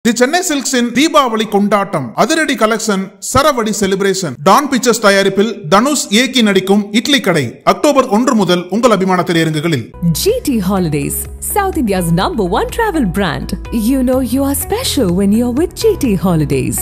தி சென்னை சில்க்ஸின் தீபாவளி கொண்டாட்டம் அதிரடி collection சரவடி celebration Don pictures தயாரிப்பில் தனுஷ் ஏக்கி நடிக்கும் இட்லி கடை அக்டோபர் 1 முதல் உங்கள் அபிமான திரையரங்குகளில். GT Holidays, South India's #1 travel brand. You know you are special when you're with GT Holidays.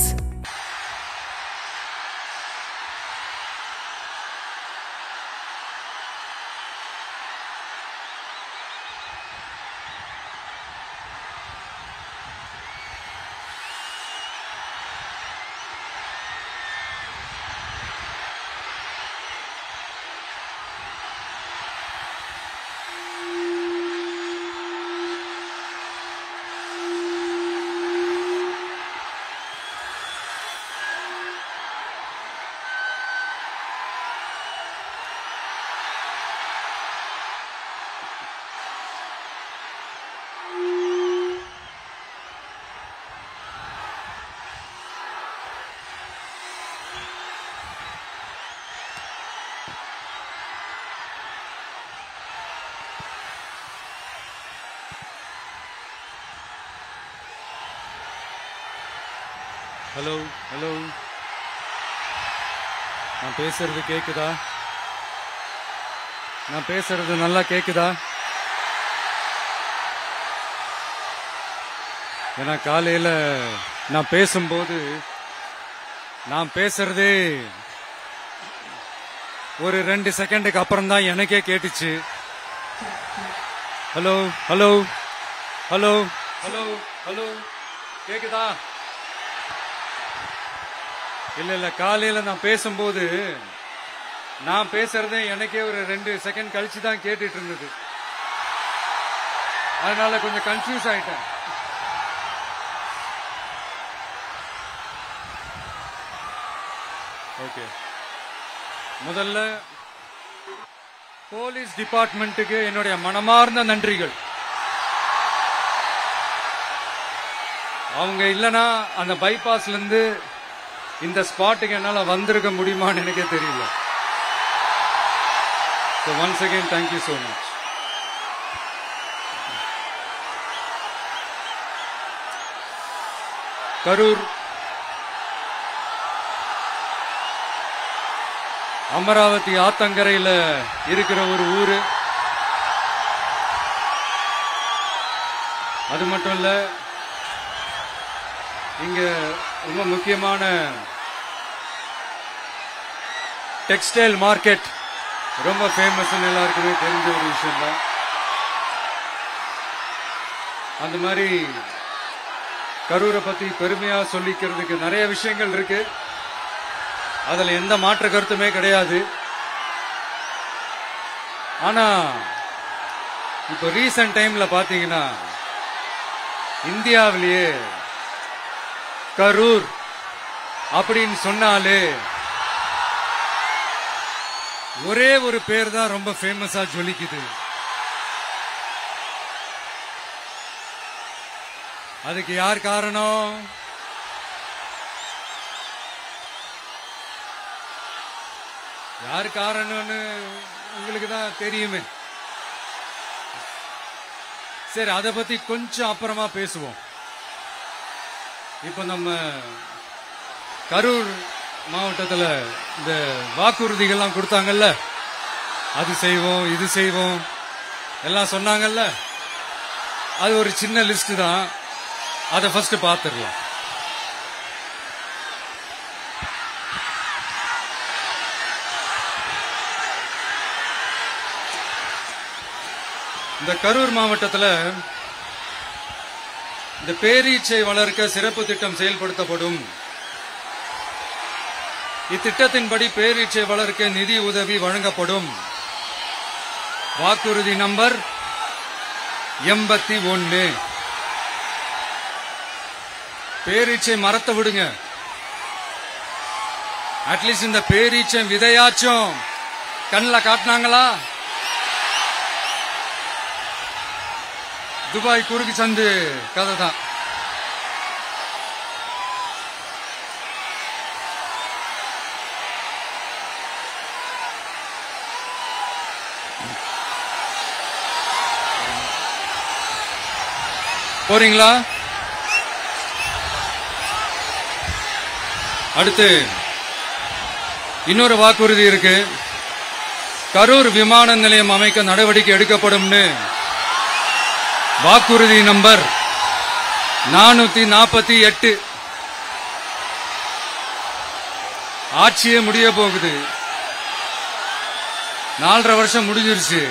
Hello hello, நான் பேசுறது கேக்குதா? நான் பேசுறது நல்லா கேக்குதா? ஏன்னா காலையில் நான் பேசும்போது நான் பேசுறதே ஒரு 2 செகண்டுக்கு அப்புறம் தான் எனக்கே கேட்டுச்சு. Hello hello hello hello hello, கேக்குதா? இல்ல காலையில நான் பேசும்போது நான் பேசுறதே எனக்கே ஒரு 2 செகண்ட் கழிச்சு தான் கேட்டுட்டு இருந்தது. அதனால கொஞ்சம் கன்ஃபியூஸ் ஆயிட்டேன். ஓகே, முதல்ல போலீஸ் டிபார்ட்மெண்ட்டுக்கு என்னுடைய மனமார்ந்த நன்றிகள். அவங்க இல்லைன்னா அந்த பைபாஸ்ல இருந்து இந்த ஸ்பாட்டுக்கு என்னால வந்திருக்க முடியுமான்னு எனக்கே தெரியல. So once again, thank you so much. Karur Amaravathi ஆத்தங்கரையில் இருக்கிற ஒரு ஊரு. அது மட்டும் இல்ல, இங்க ரொம்ப முக்கியமான டெக்ஸ்டைல் மார்க்கெட் ரொம்ப ஃபேமஸ், எல்லாருக்குமே தெரிஞ்ச ஒரு விஷயம் தான். அந்த மாதிரி கரூரை பத்தி பெருமையா சொல்லிக்கிறதுக்கு நிறைய விஷயங்கள் இருக்கு. அதுல எந்த மாற்று கருத்துமே கிடையாது. ஆனா இப்போ ரீசன்ட் டைம்ல பாத்தீங்கன்னா இந்தியாவிலேயே கரூர் அப்படின்னு சொன்னாலே ஒரே ஒரு பேர் தான் ரொம்ப ஃபேமஸா ஜொலிக்குது. அதுக்கு யார் காரணம்? யார் காரணம்னு உங்களுக்கு தான் தெரியுமே. சரி, அதை பத்தி கொஞ்சம் அப்புறமா பேசுவோம். இப்ப நம்ம கரூர் மாவட்டத்தில் இந்த வாக்குறுதிகள்லாம் கொடுத்தாங்கல்ல, அது செய்வோம் இது செய்வோம் எல்லாம் சொன்னாங்கல்ல, அது ஒரு சின்ன லிஸ்ட் தான். அதை ஃபர்ஸ்ட் பார்த்துடலாம். இந்த கரூர் மாவட்டத்தில் இந்த பேரீச்சை வளர்க்க சிறப்பு திட்டம் செயல்படுத்தப்படும். இத்திட்டத்தின்படி பேரீச்சை வளர்க்க நிதி உதவி வழங்கப்படும். வாக்குறுதி நம்பர் 81. பேரீச்சை மரத்தை விடுங்க, அட்லீஸ்ட் இந்த பேரீச்சை விதையாச்சும் கண்ணில் காட்டினாங்களா? துபாய் குறுக்கு சந்து கதை தான். போறீங்களா? அடுத்து இன்னொரு வாக்குறுதி இருக்கு. கரூர் விமான நிலையம் அமைக்க நடவடிக்கை எடுக்கப்படும்னு வாக்குறுதி நம்பர் 448. ஆட்சியே முடிய போகுது. 4.5 வருஷம் முடிஞ்சிருச்சு.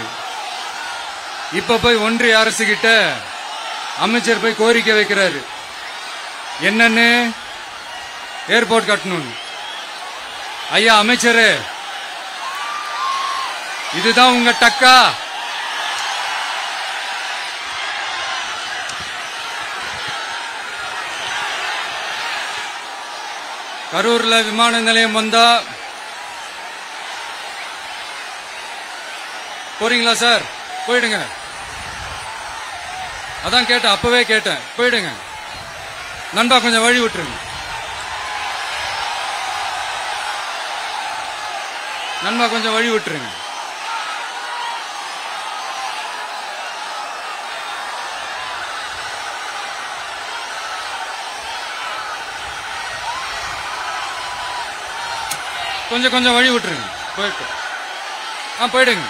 இப்ப போய் ஒன்றிய அரசு கிட்ட அமைச்சர் போய் கோரிக்கை வைக்கிறாரு. என்னன்னு? ஏர்போர்ட் கட்டணும். ஐயா அமைச்சரே, இதுதான் உங்க டக்கா? கரூர்ல விமான நிலையம் வந்தா போறீங்களா சார்? போயிடுங்க. அதான் கேட்டேன், அப்பவே கேட்டேன். போயிடுங்க நண்பா, கொஞ்சம் வழி விட்டுருங்க நண்பா, கொஞ்சம் வழி விட்டுருங்க. கொஞ்சம் வழி விட்டுருங்க. போயிட்டு போயிடுங்க.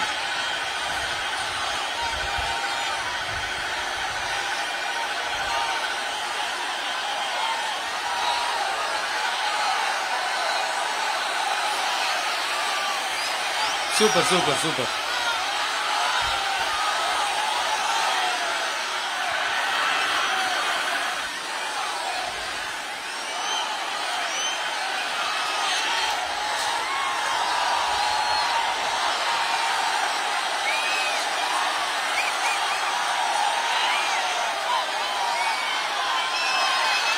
Super super super.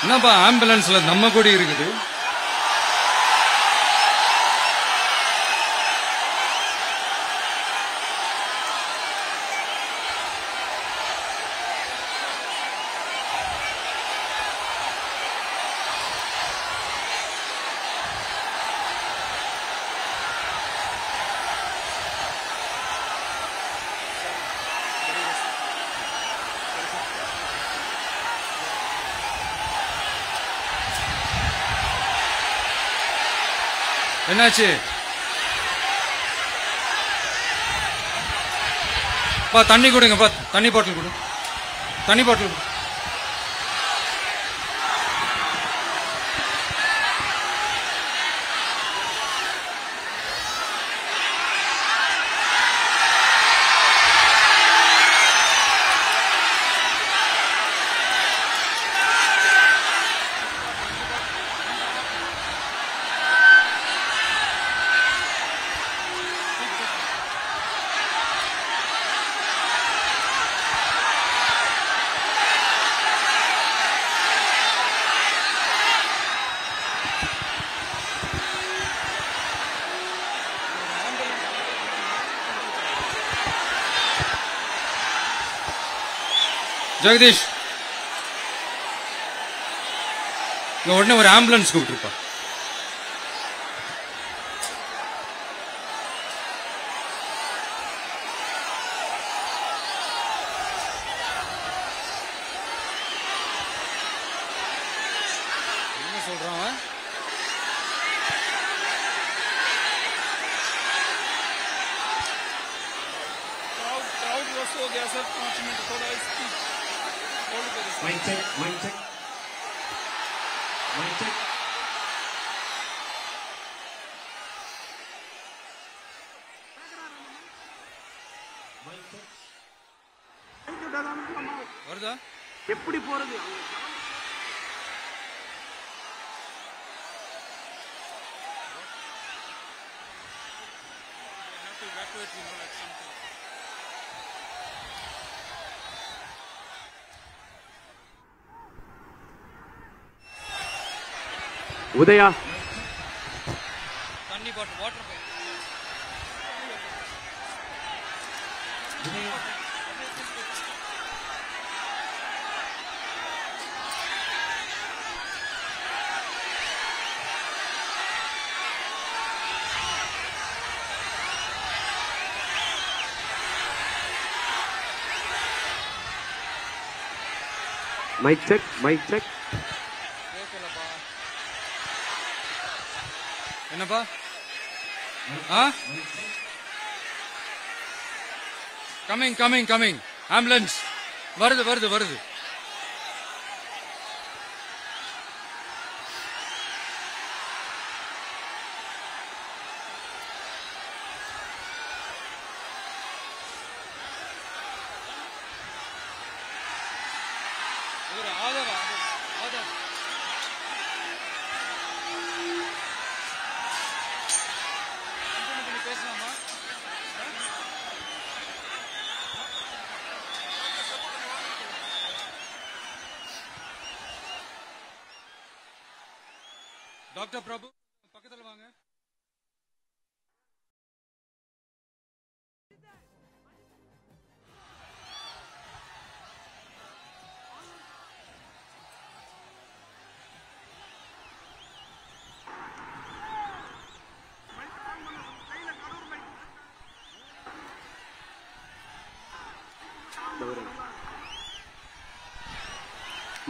என்னப்பா ஆம்புலன்ஸ்ல நம்ம கொடி இருக்குது? என்னாச்சு? தண்ணி கொடுங்கப்பா. தண்ணி பாட்டில் கொடு. தண்ணி பாட்டில் கொடு. ஜெகதீஷ், உடனே ஒரு ஆம்புலன்ஸ் கூப்பிட்டுருப்பா. என்ன சொல்றான்? क्राउड वॉश हो गया सर. 5 मिनट थोड़ा स्पीच होल्ड करें. Mic check mic check mic check. வருதா? எப்படி போறது? உதயா, தண்ணி bottle water bottle. Mic check mic check. கேட்கலப்பா. என்னப்பா? Coming coming coming. ஆம்புலன்ஸ் வருது வருது வருது. டாக்டர் பிரபு பக்கத்துல வாங்க.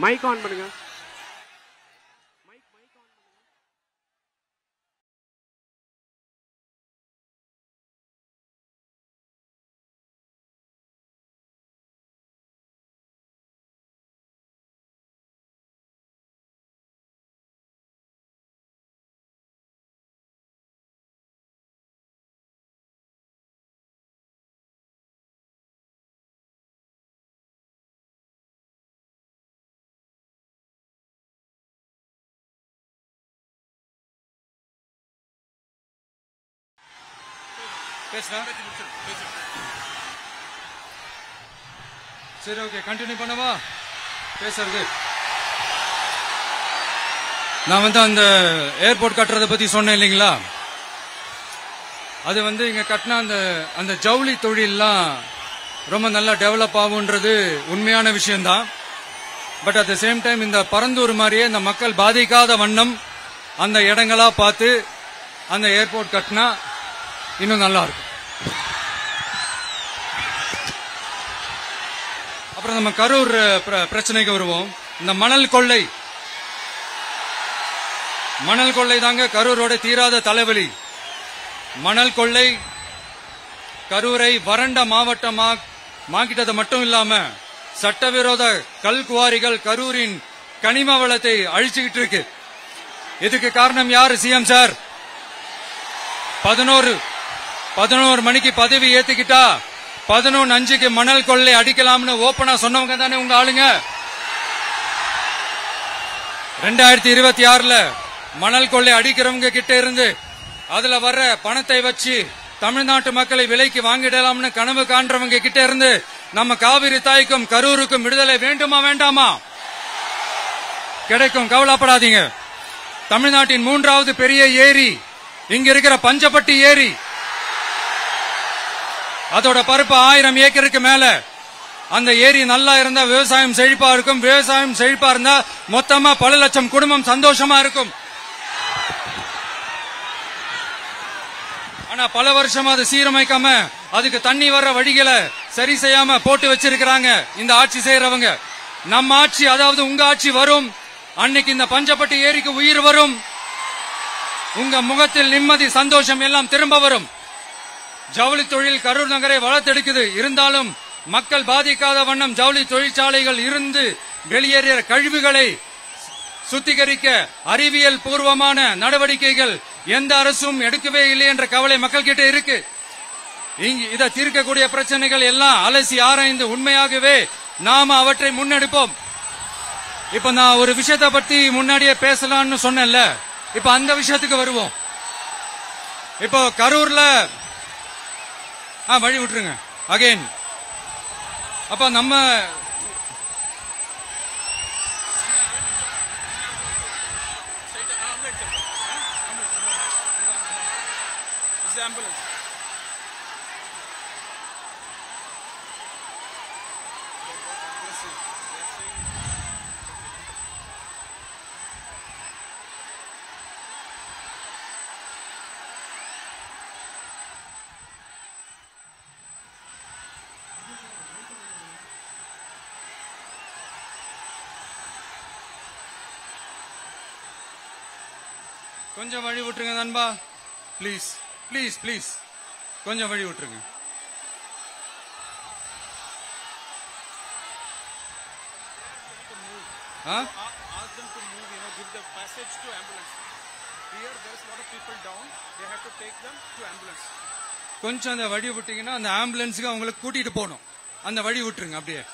மைக் ஆன் பண்ணுங்க. சரி, ஓகே, கண்டினியூ பண்ணவா பேசுறது? நான் அந்த ஏர்போர்ட் கட்டுறதை பத்தி சொன்னேன் இல்லைங்களா? அது இங்க கட்டின அந்த ஜவுளி தொழில்லாம் ரொம்ப நல்லா டெவலப் ஆகுன்றது உண்மையான விஷயம்தான். But at the same time இந்த பரந்தூர் மாதிரியே இந்த மக்கள் பாதிக்காத வண்ணம் அந்த இடங்களா பார்த்து அந்த ஏர்போர்ட் கட்டினா இன்னும் நல்லா இருக்கும். அப்புறம் நம்ம கரூர் பிரச்சனைக்கு வருவோம். இந்த மணல் கொள்ளை தாங்க கரூரோட தீராத தலைவலி. மணல் கொள்ளை கரூரை வறண்ட மாவட்டமாக்கிட்டது மட்டும் இல்லாம சட்டவிரோத கல் குவாரிகள் கரூரின் கனிம வளத்தை அழிச்சுக்கிட்டு இருக்கு. இதுக்கு காரணம் யாரு? சிஎம் சார் 11 மணிக்கு பதவி ஏத்துக்கிட்டா 11:05 மணல் கொள்ளை அடிக்கலாம்னு ஓபனா சொன்னவங்க தானே உங்க ஆளுங்க. 2026 மணல் கொள்ளை அடிக்கிறவங்க கிட்ட இருந்து அதுல வர்ற பணத்தை வச்சு தமிழ்நாட்டு மக்களை விலைக்கு வாங்கிடலாம்னு கனவு காண்றவங்க கிட்ட இருந்து நம்ம காவிரி தாய்க்கும் கரூருக்கும் விடுதலை வேண்டுமா வேண்டாமா? கிடைக்கும், கவலைப்படாதீங்க. தமிழ்நாட்டின் 3வது பெரிய ஏரி இங்க இருக்கிற பஞ்சப்பட்டி ஏரி. அதோட பரப்பு 1000 ஏக்கருக்கு மேல. அந்த ஏரி நல்லா இருந்தா விவசாயம் செழிப்பா இருக்கும். விவசாயம் செழிப்பா இருந்தா மொத்தமா பல லட்சம் குடும்பம் சந்தோஷமா இருக்கும். ஆனா பல வருஷமா அது சீரமைக்காம அதுக்கு தண்ணி வர்ற வழிகளை சரி செய்யாம போட்டு வச்சிருக்கிறாங்க இந்த ஆட்சி செய்யறவங்க. நம்ம ஆட்சி, அதாவது உங்க ஆட்சி வரும் அன்னைக்கு இந்த பஞ்சப்பட்டி ஏரிக்கு உயிர் வரும். உங்க முகத்தில் நிம்மதி, சந்தோஷம் எல்லாம் திரும்ப வரும். ஜவுளி தொழில் கரூர் நகரை வளர்த்தெடுக்குது. இருந்தாலும் மக்கள் பாதிக்காத வண்ணம் ஜவுளி தொழிற்சாலைகள் இருந்து வெளியேறிய கழிவுகளை சுத்திகரிக்க அறிவியல் பூர்வமான நடவடிக்கைகள் எந்த அரசும் எடுக்கவே இல்லை என்ற கவலை மக்கள் கிட்ட இருக்கு. இதை தீர்க்கக்கூடிய பிரச்சனைகள் எல்லாம் அலசி ஆராய்ந்து உண்மையாகவே நாம அவற்றை முன்னெடுப்போம். இப்ப நான் ஒரு விஷயத்தை பத்தி முன்னாடியே பேசலாம்னு சொன்னேன்ல, இப்ப அந்த விஷயத்துக்கு வருவோம். இப்போ கரூர்ல வழி விட்டுருங்க அகைன். அப்ப நம்ம ambulance. கொஞ்சம் வழி விட்டுருங்க நண்பா, ப்ளீஸ் ப்ளீஸ் ப்ளீஸ், கொஞ்சம் வழி விட்டுருங்க. Ask them to move, give the passage to ambulance. Here there is a lot of people down. They have to take them to ambulance. கொஞ்சம் அந்த வழி விட்டீங்கன்னா அந்த ஆம்புலன்ஸுக்கு அவங்களை கூட்டிட்டு போகணும். அந்த வழி விட்டுருங்க அப்படியே.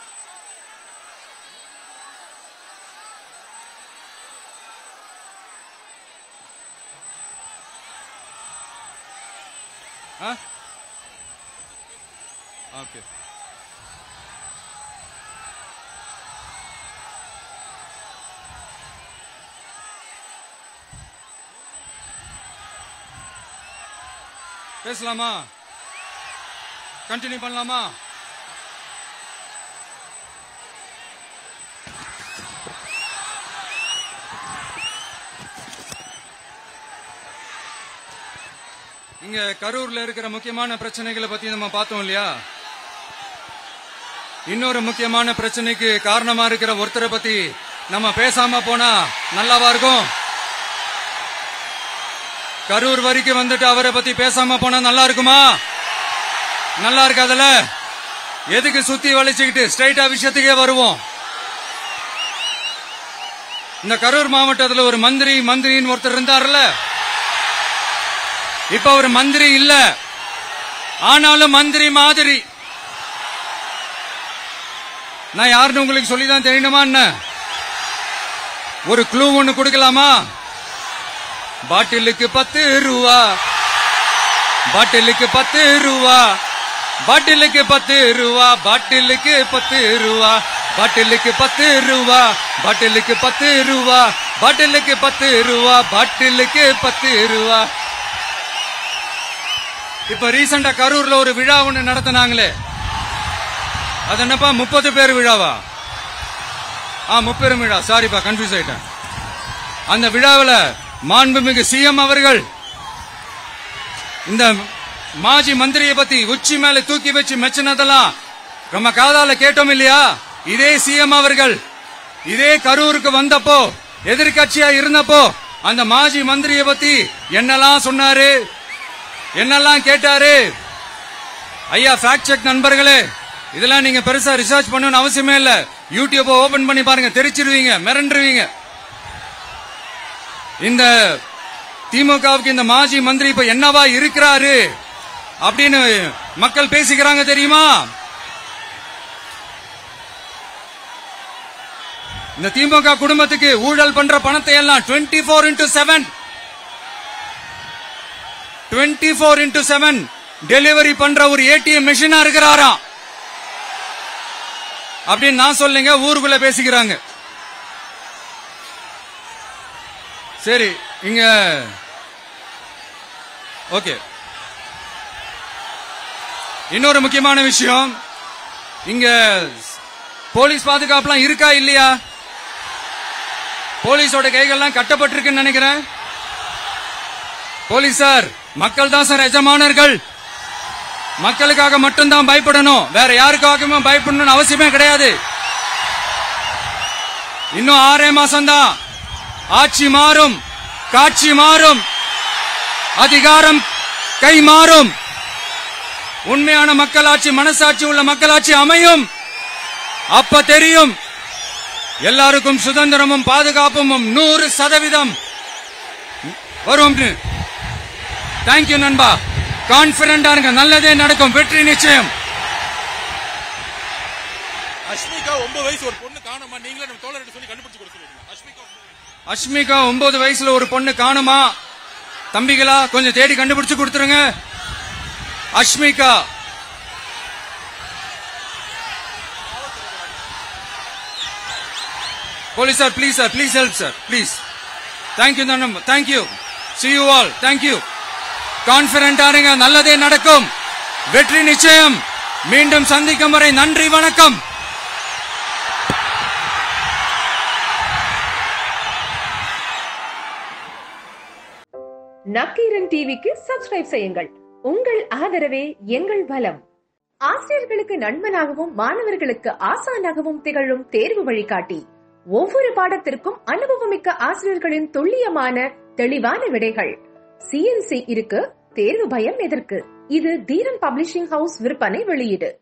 ஓகே. பேசலாமா? கண்டினியூ பண்ணலாமா? இங்க கரூர்ல இருக்கிற முக்கியமான பிரச்சனைகளை பத்தி நம்ம பார்த்தோம் இல்லையா? இன்னொரு முக்கியமான பிரச்சனைக்கு காரணமா இருக்கிற ஒருத்தரை பத்தி நம்ம பேசாம போனா நல்லாவா இருக்கும்? கரூர் வரைக்கும் வந்துட்டு அவரை பத்தி பேசாம போனா நல்லா இருக்குமா? நல்லா இருக்காதுல. எதுக்கு சுத்தி வளைச்சுக்கிட்டு ஸ்ட்ரைட்டா விஷயத்துக்கே வருவோம். இந்த கரூர் மாவட்டத்தில் ஒரு மந்திரின்னு ஒருத்தர் இருந்தார்ல, இப்ப ஒரு மந்திரி இல்ல, ஆனாலும் மந்திரி மாதிரி. நான் யாருன்னு உங்களுக்கு சொல்லிதான் தெரியணுமா என்ன? ஒரு க்ளூ ஒண்ணு கொடுக்கலாமா? பாட்டிலுக்கு 10 ரூபா, பாட்டிலுக்கு 10 ரூபா, பாட்டிலுக்கு 10 ரூபா, பாட்டிலுக்கு 10 ரூபா, பாட்டிலுக்கு 10 ரூபா, பாட்டிலுக்கு 10 ரூபா, பாட்டிலுக்கு 10 ரூபா, பாட்டிலுக்கு 10 ரூபா. இப்ப ரீசெண்டா கரூர்ல ஒரு விழா ஒண்ணு நடத்தினாங்களே, அது என்னப்பா 30 பேர் விழாவா? 30 விழா, சாரிப்பா கன்ஃபியூஸ் ஆயிட்டேன். அந்த விழாவில் மாண்புமிகு சிஎம் அவர்கள் இந்த மாஜி மந்திரியை பத்தி உச்சி மேல தூக்கி வச்சு மெச்சினதெல்லாம் நம்ம காதால கேட்டோம் இல்லையா? இதே சிஎம் அவர்கள் இதே கரூருக்கு வந்தப்போ, எதிர்கட்சியா இருந்தப்போ, அந்த மாஜி மந்திரியை பத்தி என்னெல்லாம் சொன்னாரு, என்னெல்லாம் கேட்டாரு. ஐயா ஃபேக்ட் செக் நண்பர்களே, இதெல்லாம் நீங்க பெருசா ரிசர்ச் பண்ணணும்னு அவசியமே இல்ல. யூடியூப் ஓபன் பண்ணி பாருங்க, தெரிச்சிருவீங்க, மிரண்டுருவீங்க. இந்த திமுகவுக்கு இந்த மாஜி மந்திரி இப்ப என்னவா இருக்கிறாரு அப்படின்னு மக்கள் பேசிக்கிறாங்க தெரியுமா? இந்த திமுக குடும்பத்துக்கு ஊழல் பண்ற பணத்தை எல்லாம் 24x7 டெலிவரி பண்ற ஒரு ஏடிஎம் மெஷினா இருக்கிறாராம் அப்படின்னு நான் சொல்லுங்க, ஊருக்குள்ள பேசிக்கிறாங்க. சரி, இங்க ஓகே. இன்னொரு முக்கியமான விஷயம், இங்க போலீஸ் பாதுகாப்புலாம் இருக்கா இல்லையா? போலீஸோட கைகள்லாம் கட்டப்பட்டிருக்குன்னு நினைக்கிறேன். போலீசார் மக்கள் தான் சார் எஜமானர்கள். மக்களுக்காக மட்டும்தான் பயப்படணும், வேற யாருக்காகவும் பயப்படணும்னு அவசியமே கிடையாது. இன்னும் 6 மாசம்தான். ஆட்சி மாறும், காட்சி மாறும், அதிகாரம் கை மாறும். உண்மையான மக்களாட்சி, மனசாட்சி உள்ள மக்களாட்சி அமையும். அப்ப தெரியும் எல்லாருக்கும் சுதந்திரமும் பாதுகாப்பும் 100% வரும். தேங்க்யூ நண்பா. கான்பிடண்டா இருங்க, நல்லதே நடக்கும், வெற்றி நிச்சயம். அஷ்மிகா 9 வயசு ஒரு பொண்ணு காணுமா? நீங்களே நம்ம தோழர்கிட்ட சொல்லி கண்டுபிடிச்சு கொடுக்க சொல்லுங்க. அஷ்மிகா 9 வயசுல ஒரு பொண்ணு காணுமா? தம்பிகளா கொஞ்சம் தேடி கண்டுபிடிச்சு கொடுத்துருங்க. Ashmika police sir, please sir, please help sir, please. Thank you நண்பா, thank you. See you all. Thank you. கான்பிடண்டா இருங்க, நல்லதே நடக்கும், வெற்றி நிச்சயம். மீண்டும் சந்திக்கும் வரை நன்றி, வணக்கம். நக்கீரன் டிவிக்கு சப்ஸ்கிரைப் செய்யுங்கள். உங்கள் ஆதரவே எங்கள் பலம். ஆசிரியர்களுக்கு நண்பனாகவும் மாணவர்களுக்கு ஆசானாகவும் திகழும் தேர்வு வழிகாட்டி. ஒவ்வொரு பாடத்திற்கும் அனுபவமிக்க ஆசிரியர்களின் துல்லியமான தெளிவான விடைகள். CNC இருக்கு, தேர்வு பயம் எதற்கு? இது தீரன் பப்ளிஷிங் ஹவுஸ் விற்பனை வெளியீடு.